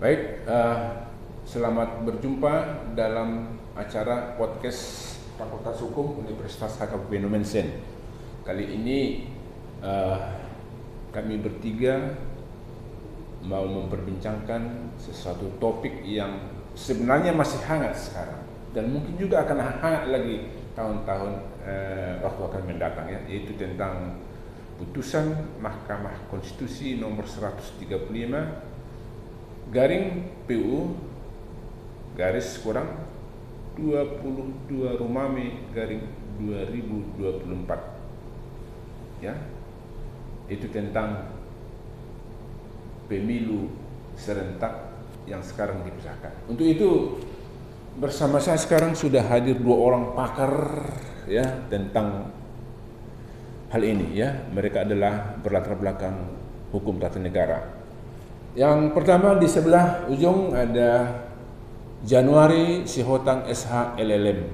Baik, selamat berjumpa dalam acara podcast Fakultas Hukum Universitas HKBP Nomen Sen. Kali ini kami bertiga mau memperbincangkan sesuatu topik yang sebenarnya masih hangat sekarang dan mungkin juga akan hangat lagi tahun-tahun waktu akan mendatang, ya, yaitu tentang putusan Mahkamah Konstitusi nomor 135 garing PU garis kurang 22 Romawi garing 2024, ya, itu tentang pemilu serentak yang sekarang dipisahkan. Untuk itu bersama saya sekarang sudah hadir dua orang pakar, ya, tentang hal ini, ya. Mereka adalah berlatar belakang hukum tata negara. Yang pertama di sebelah ujung ada Januari Sihotang SH LLM.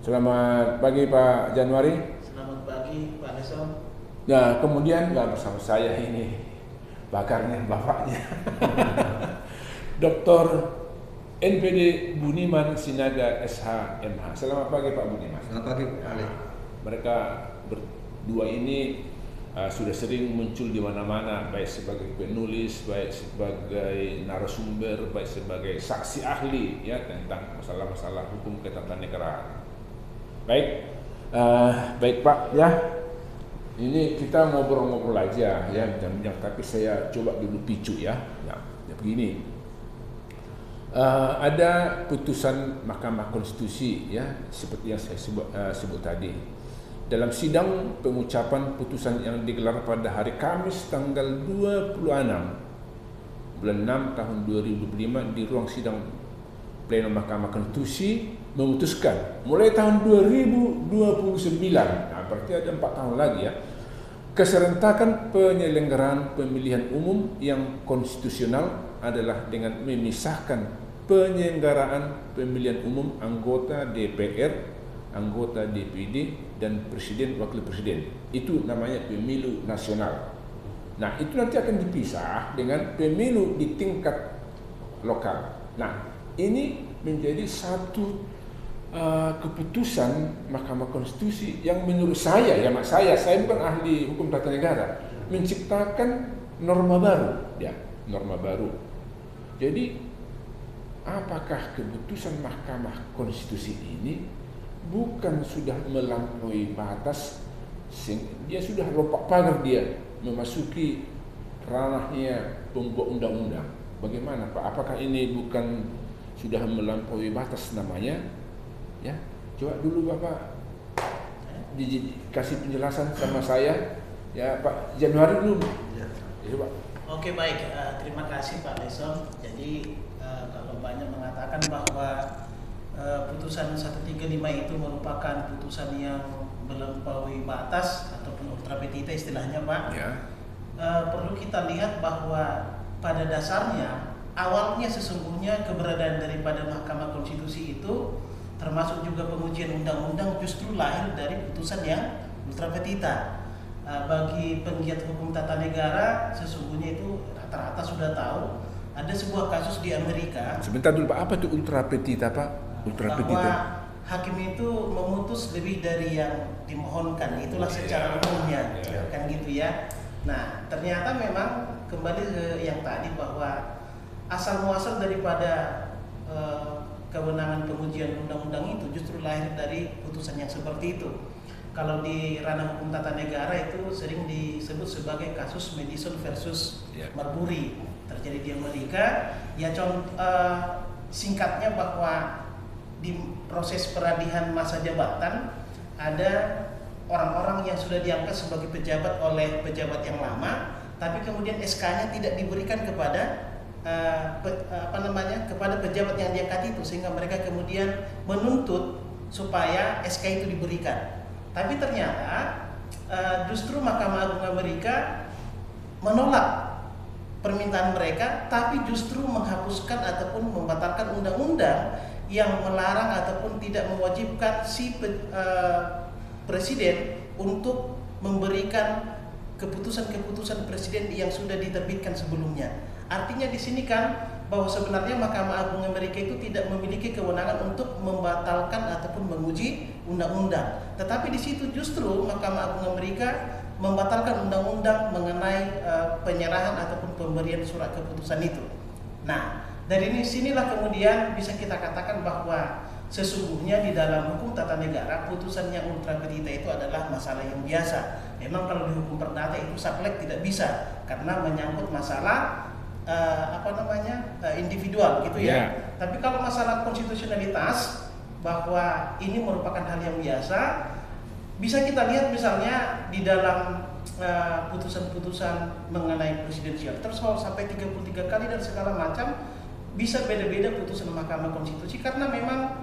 Selamat pagi Pak Januari. Selamat pagi Pak Leson. Nah, kemudian bersama saya ini bakarnya bapaknya Dr. NPD Buniman Sinaga SH MH. Selamat pagi Pak Buniman. Selamat pagi Pak Ale. Mereka berdua ini sudah sering muncul di mana-mana, baik sebagai penulis, baik sebagai narasumber, baik sebagai saksi ahli, ya, tentang masalah-masalah hukum ketatanegaraan. Baik, baik Pak, ya. Ini kita ngobrol-ngobrol aja, ya, bincang-bincang. Tapi saya coba dulu picu, ya. Ya begini. Ada putusan Mahkamah Konstitusi, ya, seperti yang saya sebut tadi. Dalam sidang pengucapan putusan yang digelar pada hari Kamis tanggal 26 bulan 6 tahun 2005 di ruang sidang Pleno Mahkamah Konstitusi memutuskan mulai tahun 2029, nah berarti ada 4 tahun lagi, ya, keserentakan penyelenggaraan pemilihan umum yang konstitusional adalah dengan memisahkan penyelenggaraan pemilihan umum anggota DPR, anggota DPD, dan presiden wakil presiden. Itu namanya pemilu nasional. Nah, itu nanti akan dipisah dengan pemilu di tingkat lokal. Nah, ini menjadi satu keputusan Mahkamah Konstitusi yang menurut saya, ya, saya bukan ahli hukum tata negara, menciptakan norma baru, ya, norma baru. Jadi, apakah keputusan Mahkamah Konstitusi ini bukan sudah melampaui batas, dia sudah lompat pagar, dia memasuki ranahnya pembuat undang-undang? Bagaimana Pak? Apakah ini bukan sudah melampaui batas namanya? Ya, coba dulu Bapak dikasih penjelasan sama saya, ya, Pak Januari dulu. Ya. Coba. Oke, baik, terima kasih Pak Leson. Jadi kalau banyak mengatakan bahwa putusan 135 itu merupakan putusan yang melampaui batas ataupun ultra petita istilahnya, Pak. Ya. Perlu kita lihat bahwa pada dasarnya awalnya sesungguhnya keberadaan daripada Mahkamah Konstitusi itu termasuk juga pengujian undang-undang justru lahir dari putusan yang ultra petita. Bagi penggiat hukum tata negara sesungguhnya itu rata-rata sudah tahu ada sebuah kasus di Amerika. Sebentar dulu Pak, apa itu ultra petita Pak? Ultra bahwa petita. hakim itu memutus lebih dari yang dimohonkan, itulah secara umumnya, kan gitu, ya. Nah, ternyata memang kembali ke yang tadi bahwa asal muasal daripada kewenangan pengujian undang-undang itu justru lahir dari putusan yang seperti itu. Kalau di ranah hukum tata negara itu sering disebut sebagai kasus Madison versus Marbury, terjadi di Amerika. Ya, singkatnya bahwa di proses peralihan masa jabatan ada orang-orang yang sudah diangkat sebagai pejabat oleh pejabat yang lama, tapi kemudian SK-nya tidak diberikan kepada kepada pejabat yang diangkat itu, sehingga mereka kemudian menuntut supaya SK itu diberikan. Tapi ternyata justru Mahkamah Agung Amerika menolak permintaan mereka, tapi justru menghapuskan ataupun membatalkan undang-undang yang melarang ataupun tidak mewajibkan si presiden untuk memberikan keputusan-keputusan presiden yang sudah diterbitkan sebelumnya. Artinya di sini kan bahwa sebenarnya Mahkamah Agung Amerika itu tidak memiliki kewenangan untuk membatalkan ataupun menguji undang-undang. Tetapi di situ justru Mahkamah Agung Amerika membatalkan undang-undang mengenai penyerahan ataupun pemberian surat keputusan itu. Nah, dari sinilah kemudian bisa kita katakan bahwa sesungguhnya di dalam hukum tata negara putusan yang ultra petita itu adalah masalah yang biasa. Memang kalau di hukum perdata itu saklek tidak bisa karena menyangkut masalah individual gitu ya. Tapi kalau masalah konstitusionalitas bahwa ini merupakan hal yang biasa, bisa kita lihat misalnya di dalam putusan-putusan mengenai presidensial threshold sampai 33 kali dan segala macam, bisa beda-beda putusan Mahkamah Konstitusi karena memang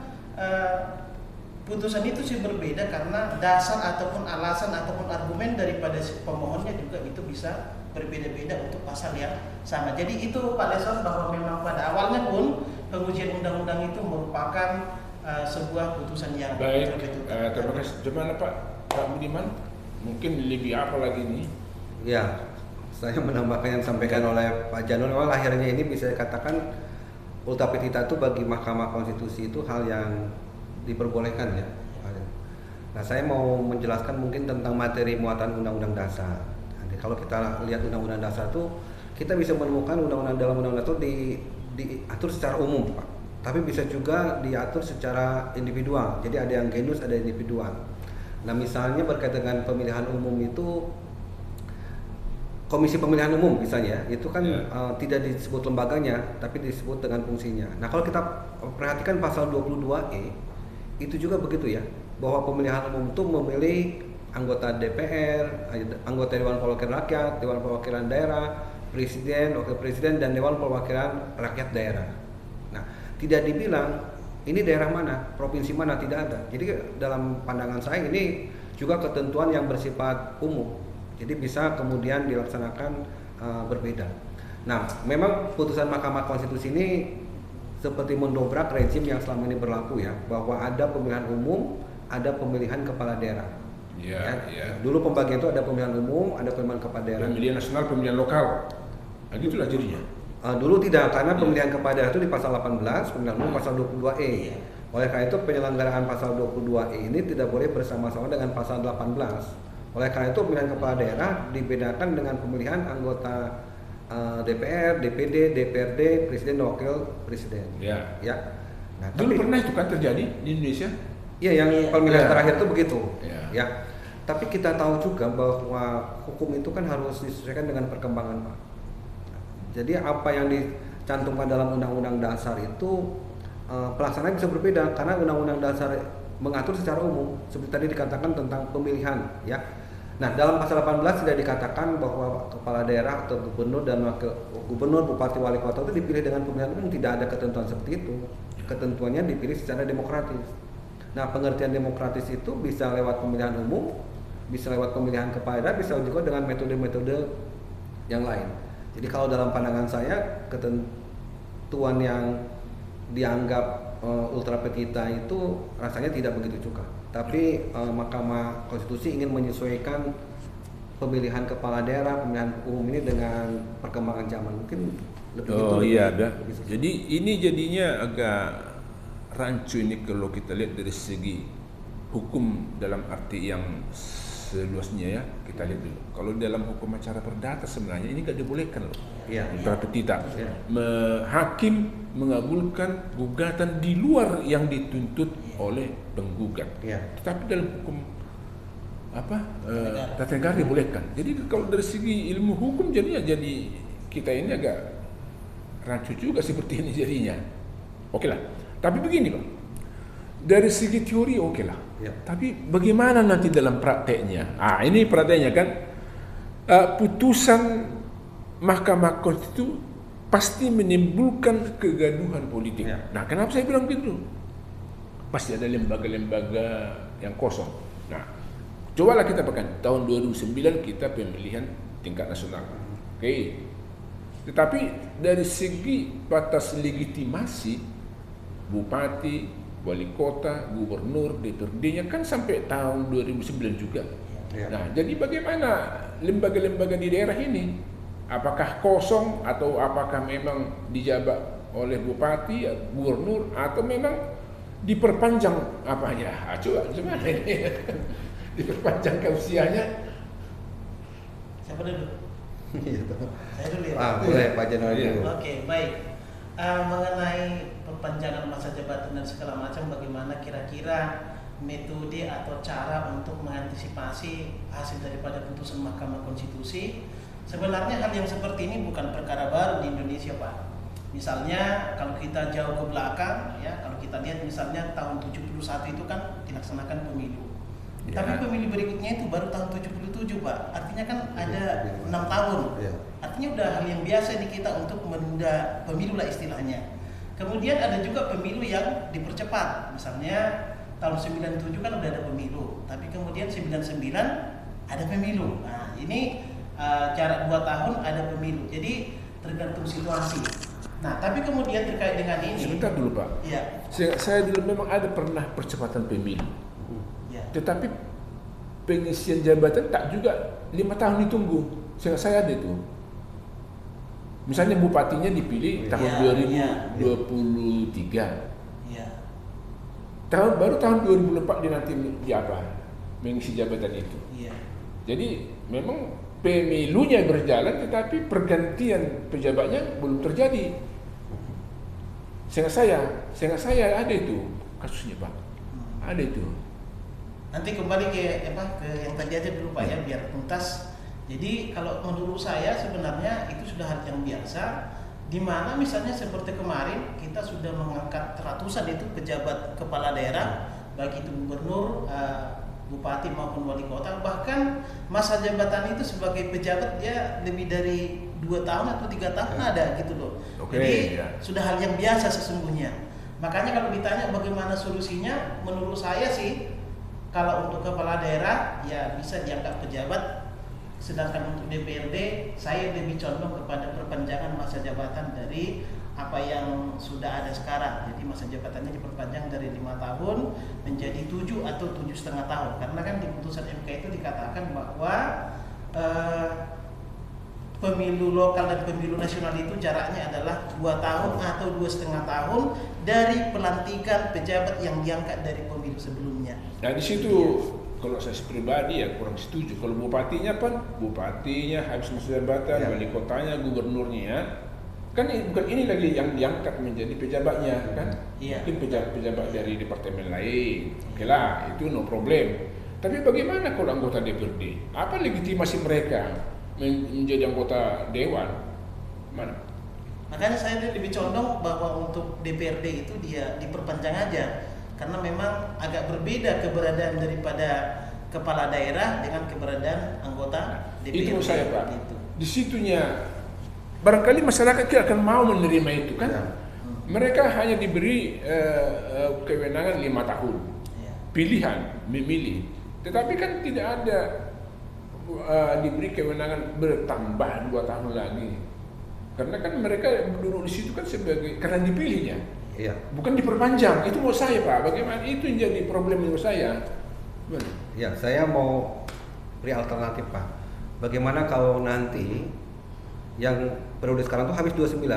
putusan itu sih berbeda karena dasar ataupun alasan ataupun argumen daripada si pemohonnya juga itu bisa berbeda-beda untuk pasal yang sama. Jadi itu Pak Leson bahwa memang pada awalnya pun pengujian undang-undang itu merupakan sebuah putusan yang baik. Terima kasih. Gimana Pak Budiman? Mungkin lebih apa lagi nih? Ya, saya menambahkan yang disampaikan oleh Pak Janul. Memang akhirnya ini bisa dikatakan ultra petita itu bagi Mahkamah Konstitusi itu hal yang diperbolehkan ya. Nah, saya mau menjelaskan mungkin tentang materi muatan Undang-Undang Dasar. Jadi kalau kita lihat Undang-Undang Dasar itu, kita bisa menemukan dalam Undang-Undang Dasar diatur secara umum, Pak. Tapi bisa juga diatur secara individual. Jadi ada yang genus, ada individual. Nah, misalnya berkaitan dengan pemilihan umum itu, Komisi Pemilihan Umum misalnya, itu kan tidak disebut lembaganya, tapi disebut dengan fungsinya. Nah, kalau kita perhatikan pasal 22E, itu juga begitu ya, bahwa pemilihan umum itu memilih anggota DPR, anggota Dewan Perwakilan Rakyat, Dewan Perwakilan Daerah, Presiden, Wakil Presiden, dan Dewan Perwakilan Rakyat Daerah. Nah, tidak dibilang ini daerah mana, provinsi mana, tidak ada. Jadi dalam pandangan saya ini juga ketentuan yang bersifat umum. Jadi bisa kemudian dilaksanakan berbeda. Nah, memang putusan Mahkamah Konstitusi ini seperti mendobrak rezim yang selama ini berlaku ya, bahwa ada pemilihan umum, ada pemilihan kepala daerah. Ya. Dulu pembagian itu ada pemilihan umum, ada pemilihan kepala daerah. Pemilihan nasional, pemilihan lokal. Nah, gitulah jadinya. Dulu tidak, karena pemilihan kepala daerah itu di pasal 18, pemilihan umum pasal 22E. Oleh karena itu penyelenggaraan pasal 22E ini tidak boleh bersama-sama dengan pasal 18. Oleh karena itu pemilihan kepala daerah dibedakan dengan pemilihan anggota DPR, DPD, DPRD, Presiden, Wakil Presiden. Ya. Nah, dulu pernah itu kan terjadi di Indonesia? Iya, yang pemilihan terakhir itu begitu. Ya. Tapi kita tahu juga bahwa hukum itu kan harus disesuaikan dengan perkembangan, Pak. Jadi apa yang dicantumkan dalam Undang-Undang Dasar itu pelaksanaan bisa berbeda karena Undang-Undang Dasar mengatur secara umum seperti tadi dikatakan tentang pemilihan ya. Nah, dalam pasal 18 tidak dikatakan bahwa kepala daerah atau gubernur dan wakil gubernur, bupati, wali kota itu dipilih dengan pemilihan umum, tidak ada ketentuan seperti itu. Ketentuannya dipilih secara demokratis. Nah, pengertian demokratis itu bisa lewat pemilihan umum, bisa lewat pemilihan kepala daerah, bisa juga dengan metode-metode yang lain. Jadi kalau dalam pandangan saya ketentuan yang dianggap ultra petita itu rasanya tidak begitu juga. Tapi Mahkamah Konstitusi ingin menyesuaikan pemilihan kepala daerah, pemilihan umum ini dengan perkembangan zaman. Mungkin lebih Jadi ini jadinya agak rancu ini kalau kita lihat dari segi hukum dalam arti yang seluasnya ya. Kita lihat dulu. Kalau dalam hukum acara perdata sebenarnya ini nggak dibolehkan loh. Ultra petita. Hakim mengabulkan gugatan di luar yang dituntut oleh penggugat. Tetapi dalam hukum tata negara dibolehkan. Jadi kalau dari segi ilmu hukum jadinya jadi kita ini agak rancu juga seperti ini jadinya. Oke lah. Tapi begini Pak. Dari segi teori oke lah. Tapi bagaimana nanti dalam prakteknya? Ini prakteknya kan putusan Mahkamah Konstitusi pasti menimbulkan kegaduhan politik. Nah, kenapa saya bilang gitu? Pasti ada lembaga-lembaga yang kosong. Nah, cobalah kita pakai tahun 2009 kita pemilihan tingkat nasional. Oke. Tetapi dari segi batas legitimasi bupati, wali kota, gubernur, DPRD-nya kan sampai tahun 2009 juga. Nah, jadi bagaimana lembaga-lembaga di daerah ini? Apakah kosong atau apakah memang dijabat oleh bupati, gubernur, atau memang diperpanjang apanya? Coba gimana ini? Diperpanjangkan usianya. Siapa dulu? Saya dulu ya. Boleh Pak Jenderal dulu. Oke, baik. Mengenai perpanjangan masa jabatan dan segala macam, bagaimana kira-kira metode atau cara untuk mengantisipasi hasil daripada putusan Mahkamah Konstitusi? Sebenarnya hal yang seperti ini bukan perkara baru di Indonesia, Pak. Misalnya kalau kita jauh ke belakang, ya, kalau kita lihat misalnya tahun 71 itu kan dilaksanakan pemilu. Ya. Tapi pemilu berikutnya itu baru tahun 77, Pak. Artinya kan ada 6 tahun. Ya. Artinya udah hal yang biasa di kita untuk menunda pemilu lah istilahnya. Kemudian ada juga pemilu yang dipercepat. Misalnya tahun 97 kan udah ada pemilu, tapi kemudian 99 ada pemilu. Nah, ini jarak 2 tahun ada pemilu. Jadi tergantung situasi. Nah, tapi kemudian terkait dengan ini. Sebentar dulu Pak. Iya. Saya dulu memang ada pernah percepatan pemilu. Ya. Tetapi pengisian jabatan tak juga 5 tahun ditunggu. Saya ada itu. Misalnya bupatinya dipilih tahun 2023. Iya. Baru tahun 2004 dia nanti mengisi jabatan itu. Iya. Jadi memang pemilunya berjalan tetapi pergantian pejabatnya belum terjadi. Seingat saya ada itu kasusnya Pak. Ada itu. Nanti kembali ke yang tadi aja dulu Pak ya, biar tuntas. Jadi kalau menurut saya sebenarnya itu sudah hal yang biasa, di mana misalnya seperti kemarin kita sudah mengangkat ratusan itu pejabat kepala daerah, baik itu gubernur, bupati maupun wali kota, bahkan masa jabatan itu sebagai pejabat dia lebih dari 2 tahun atau 3 tahun ada gitu loh. Jadi sudah hal yang biasa sesungguhnya. Makanya kalau ditanya bagaimana solusinya, menurut saya sih kalau untuk kepala daerah ya bisa dianggap pejabat. Sedangkan untuk DPRD saya lebih condong kepada perpanjangan masa jabatan dari apa yang sudah ada sekarang. Jadi masa jabatannya diperpanjang dari 5 tahun menjadi 7 atau 7,5 tahun. Karena kan di putusan MK itu dikatakan bahwa pemilu lokal dan pemilu nasional itu jaraknya adalah 2 tahun atau 2,5 tahun dari pelantikan pejabat yang diangkat dari pemilu sebelumnya. Nah di situ kalau saya pribadi ya kurang setuju. Kalau bupatinya habis masa jabatan, wali kotanya, gubernurnya kan bukan ini lagi yang diangkat menjadi pejabatnya kan? Mungkin pejabat dari departemen lain. Oke lah, itu no problem. Tapi bagaimana kalau anggota DPRD? Apa legitimasi mereka menjadi anggota dewan? Mana? Makanya saya lebih condong bahwa untuk DPRD itu dia diperpanjang aja. Karena memang agak berbeda keberadaan daripada kepala daerah dengan keberadaan anggota DPRD. Itu saya Pak. Gitu. Di situnya barangkali masyarakat tidak akan mau menerima itu kan. Mereka hanya diberi kewenangan 5 tahun. Pilihan memilih. Tetapi kan tidak ada diberi kewenangan bertambah 2 tahun lagi. Karena kan mereka duduk di situ kan sebagai karena dipilihnya. Bukan diperpanjang, itu mau saya Pak. Bagaimana itu yang jadi problem menurut saya? Ya, saya mau beri alternatif Pak. Bagaimana kalau nanti yang periode sekarang tuh habis 29,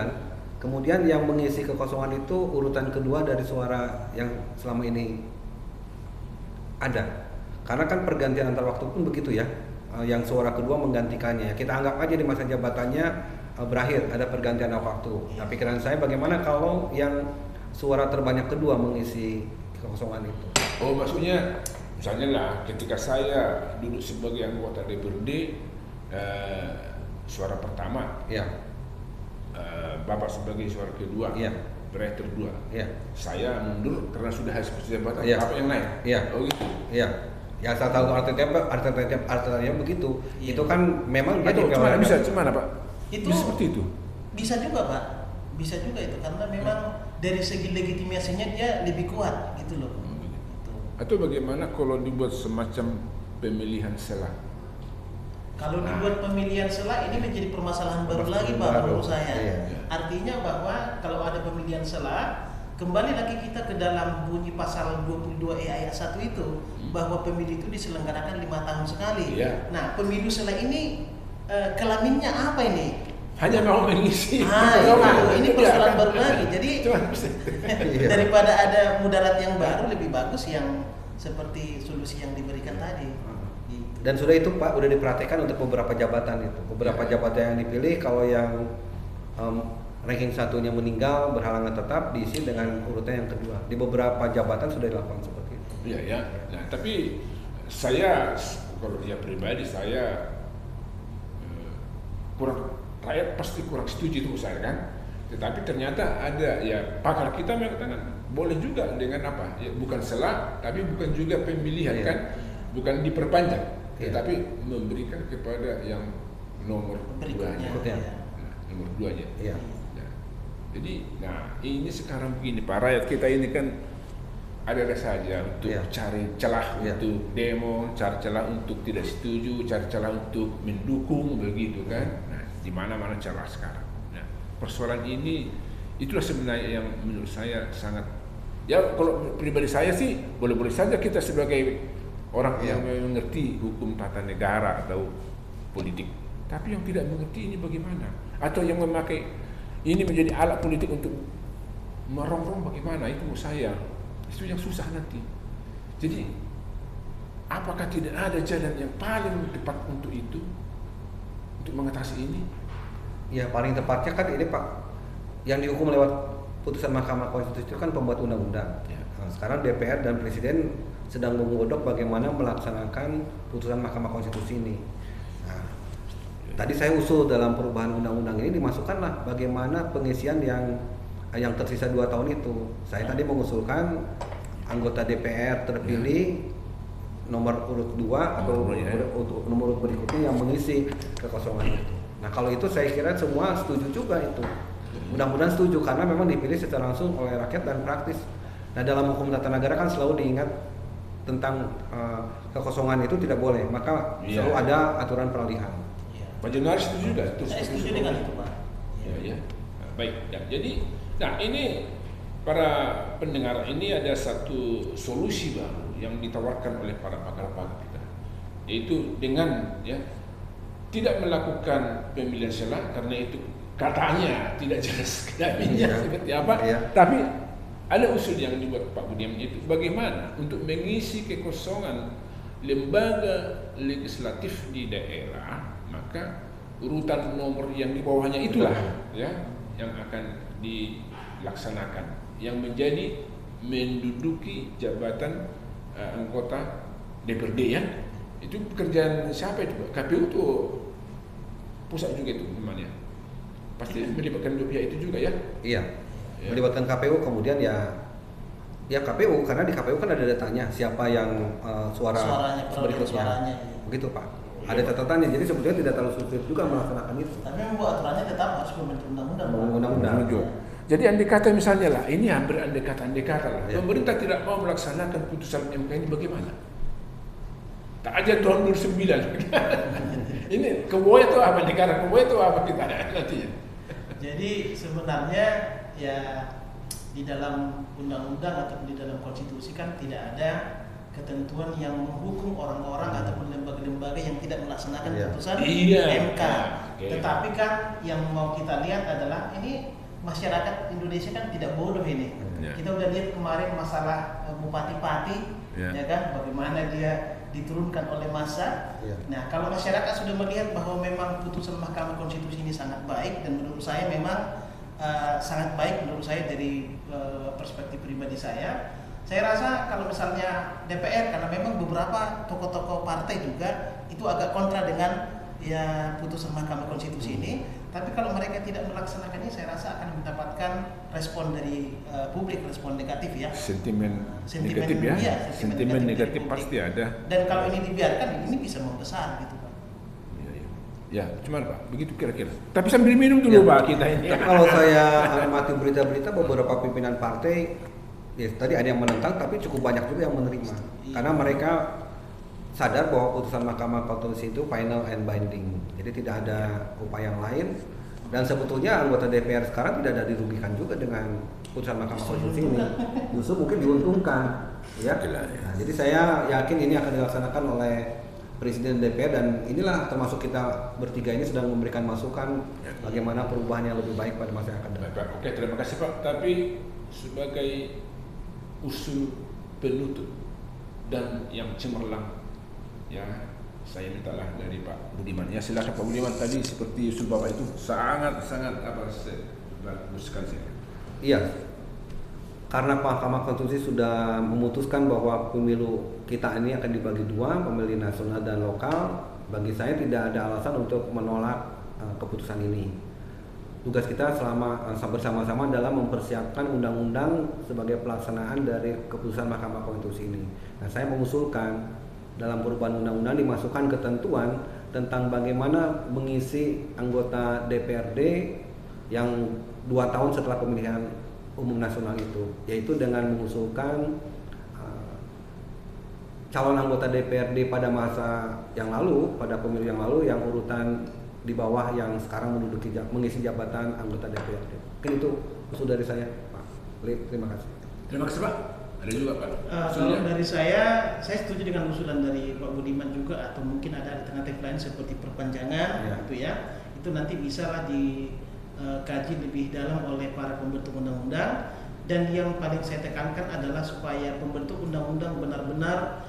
kemudian yang mengisi kekosongan itu urutan kedua dari suara yang selama ini ada. Karena kan pergantian antar waktu pun begitu ya. Yang suara kedua menggantikannya. Kita anggap aja di masa jabatannya berakhir, ada pergantian waktu. Nah, pikiran saya bagaimana kalau yang suara terbanyak kedua mengisi kekosongan itu? Oh, maksudnya misalnya lah ketika saya duduk sebagai anggota DPRD suara pertama, Bapak sebagai suara kedua, berakhir kedua, saya mundur karena sudah habis jabatan, Bapak yang naik. Oh gitu. Ya saya tahu artinya begitu. Itu kan memang jadi gimana Pak? Itu bisa seperti itu. Bisa juga Pak. Bisa juga itu karena memang dari segi legitimasinya dia lebih kuat gitu loh. Gitu. Atau bagaimana kalau dibuat semacam pemilihan sela? Kalau dibuat pemilihan sela ini menjadi permasalahan baru lagi Pak menurut saya. Artinya bahwa kalau ada pemilihan sela, kembali lagi kita ke dalam bunyi pasal 22E ayat 1 itu bahwa pemilu itu diselenggarakan 5 tahun sekali. Nah, pemilu sela ini kelaminnya apa ini? hanya mau mengisi. Ini persoalan baru lagi. Jadi daripada ada mudarat yang baru, lebih bagus yang seperti solusi yang diberikan tadi. Dan sudah itu Pak, udah diperhatikan untuk beberapa jabatan itu. Beberapa jabatan yang dipilih, kalau yang ranking satunya meninggal, berhalangan tetap, diisi dengan urutan yang kedua. Di beberapa jabatan sudah dilakukan seperti itu. Iya ya. Nah, tapi saya kalau dia pribadi saya rakyat pasti kurang setuju itu saya kan. Tetapi ternyata ada ya pakar kita mengatakan boleh juga dengan apa? Ya, bukan salah, tapi bukan juga pemilihan kan, bukan diperpanjang, tetapi memberikan kepada yang nomor berikutnya. Nomor 2-nya. Iya. Jadi, ini sekarang begini, Pak, rakyat kita ini kan ada saja untuk cari celah untuk demo, cari celah untuk tidak setuju, cari celah untuk mendukung, begitu kan. Nah, di mana-mana celah sekarang. Nah, persoalan ini itulah sebenarnya yang menurut saya sangat, ya kalau pribadi saya sih boleh-boleh saja kita sebagai orang yang mengerti hukum tata negara atau politik, tapi yang tidak mengerti ini bagaimana, atau yang memakai ini menjadi alat politik untuk merongrong bagaimana, itu menurut saya itu yang susah nanti. Jadi apakah tidak ada jalan yang paling tepat untuk itu, untuk mengatasi ini? Ya paling tepatnya kan ini Pak, yang dihukum lewat putusan Mahkamah Konstitusi itu kan pembuat undang-undang. Nah, sekarang DPR dan Presiden sedang menggodok bagaimana melaksanakan putusan Mahkamah Konstitusi ini. Tadi saya usul dalam perubahan undang-undang ini dimasukkanlah bagaimana pengisian yang tersisa 2 tahun itu. Saya tadi mengusulkan anggota DPR terpilih nomor urut 2 atau nomor urut berikutnya yang mengisi kekosongan itu. Nah kalau itu saya kira semua setuju juga itu. Mudah-mudahan setuju karena memang dipilih secara langsung oleh rakyat dan praktis. Nah dalam hukum tata negara kan selalu diingat tentang kekosongan itu tidak boleh, maka selalu ada aturan peralihan. Pak Jenar setuju juga? Saya setuju dengan itu Pak. Ya. Baik. Ya, jadi, ini para pendengar ini ada satu solusi baru yang ditawarkan oleh para pakar-pakar kita, yaitu dengan tidak melakukan pemilihan selah karena itu katanya tidak jelas kelaminnya seperti apa. Tapi ada usul yang dibuat Pak Budiman itu bagaimana untuk mengisi kekosongan lembaga legislatif di daerah, maka urutan nomor yang di bawahnya itulah yang akan dilaksanakan, yang menjadi menduduki jabatan anggota DPRD itu pekerjaan siapa itu? KPU itu pusat juga itu namanya, pasti melibatkan dua pihak itu juga melibatkan KPU, kemudian KPU karena di KPU kan ada datanya siapa yang suaranya berikutnya begitu Pak. Ada catatannya, jadi sebetulnya tidak terlalu sulit juga melaksanakan itu. Tapi membuat aturannya tetap harus membentuk undang-undang. Jadi andai kata misalnya lah, ini hampir andai kata lah, pemerintah tidak mau melaksanakan putusan MK ini bagaimana? Tak aja tahun 2009. Ini kebuaya itu apa negara? Kebuaya itu apa kita nantinya? Jadi sebenarnya di dalam undang-undang atau di dalam konstitusi kan tidak ada ketentuan yang menghukum orang-orang ataupun lembaga-lembaga yang tidak melaksanakan putusan MK. Tetapi kan yang mau kita lihat adalah ini masyarakat Indonesia kan tidak bodoh ini. Kita udah lihat kemarin masalah Bupati Pati, kan, bagaimana dia diturunkan oleh massa. Nah, kalau masyarakat sudah melihat bahwa memang putusan Mahkamah Konstitusi ini sangat baik, dan menurut saya memang sangat baik menurut saya dari perspektif pribadi saya rasa kalau misalnya DPR, karena memang beberapa tokoh-tokoh partai juga itu agak kontra dengan putusan Mahkamah Konstitusi ini, tapi kalau mereka tidak melaksanakannya saya rasa akan mendapatkan respon dari publik, respon negatif sentimen negatif pasti ada, dan kalau ini dibiarkan ini bisa membesar gitu Pak. Cuman Pak, begitu kira-kira. Tapi sambil minum dulu Pak kita ini. Kalau saya amati berita-berita beberapa pimpinan partai, tadi ada yang menentang, tapi cukup banyak juga yang menerima. Karena mereka sadar bahwa putusan Mahkamah Konstitusi itu final and binding. Jadi tidak ada upaya yang lain. Dan sebetulnya anggota DPR sekarang tidak ada dirugikan juga dengan putusan Mahkamah Konstitusi ini. Justru mungkin diuntungkan. Nah, jadi saya yakin ini akan dilaksanakan oleh Presiden DPR, dan inilah termasuk kita bertiga ini sedang memberikan masukan bagaimana perubahan yang lebih baik pada masa yang akan datang. Oke, terima kasih Pak. Tapi sebagai usul penutup dan yang cemerlang, ya saya mintalah dari Pak Budiman. Ya silakan Pak Budiman. Tadi seperti usul Bapak itu sangat bagus sekali. Iya. Karena Mahkamah Konstitusi sudah memutuskan bahwa pemilu kita ini akan dibagi dua, pemilih nasional dan lokal, bagi saya tidak ada alasan untuk menolak keputusan ini. Tugas kita bersama-sama dalam mempersiapkan undang-undang sebagai pelaksanaan dari keputusan Mahkamah Konstitusi ini. Nah, saya mengusulkan dalam perubahan undang-undang dimasukkan ketentuan tentang bagaimana mengisi anggota DPRD yang 2 tahun setelah pemilihan umum nasional itu, yaitu dengan mengusulkan calon anggota DPRD pada masa yang lalu, pada pemilu yang lalu, yang urutan di bawah yang sekarang mengisi jabatan anggota DPRD. Mungkin itu usul dari saya, Pak. Terima kasih. Terima kasih Pak. Ada juga Pak. Kalau dari saya setuju dengan usulan dari Pak Budiman juga, atau mungkin ada alternatif lain seperti perpanjangan, gitu ya. Itu nanti bisalah dikaji lebih dalam oleh para pembentuk undang-undang, dan yang paling saya tekankan adalah supaya pembentuk undang-undang benar-benar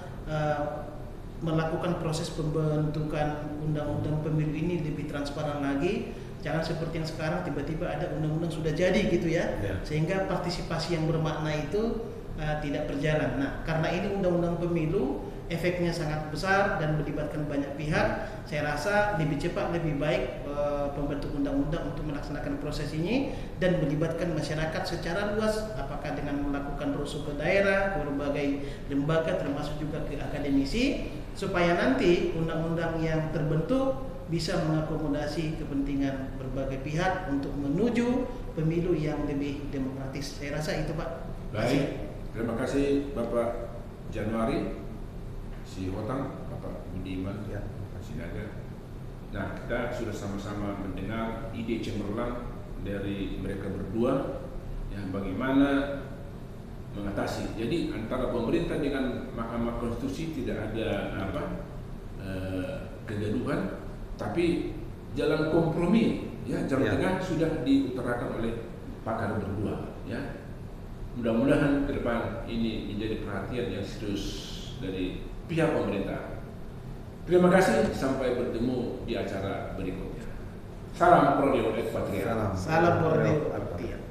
melakukan proses pembentukan undang-undang pemilu ini lebih transparan lagi. Jangan seperti yang sekarang tiba-tiba ada undang-undang sudah jadi gitu ya, sehingga partisipasi yang bermakna itu tidak berjalan. Nah, karena ini undang-undang pemilu efeknya sangat besar dan melibatkan banyak pihak, saya rasa lebih cepat lebih baik pembentuk undang-undang untuk melaksanakan proses ini dan melibatkan masyarakat secara luas, apakah dengan melakukan rusuk ke daerah, ke berbagai lembaga termasuk juga ke akademisi, supaya nanti undang-undang yang terbentuk bisa mengakomodasi kepentingan berbagai pihak untuk menuju pemilu yang lebih demokratis. Saya rasa itu Pak. Baik, terima kasih Bapak Januari, si Hotang, Bapak Budiman, Sinaga. Nah, kita sudah sama-sama mendengar ide cemerlang dari mereka berdua, yang bagaimana mengatasi. Jadi antara pemerintah dengan Mahkamah Konstitusi tidak ada kegaduhan, tapi jalan kompromi, ya jalan tengah sudah diutarakan oleh pakar berdua, ya. Mudah-mudahan ke depan ini menjadi perhatian yang serius dari pihak pemerintah. Terima kasih, sampai bertemu di acara berikutnya. Salam Pro Deo et Patria. Salam Pro Deo et Patria.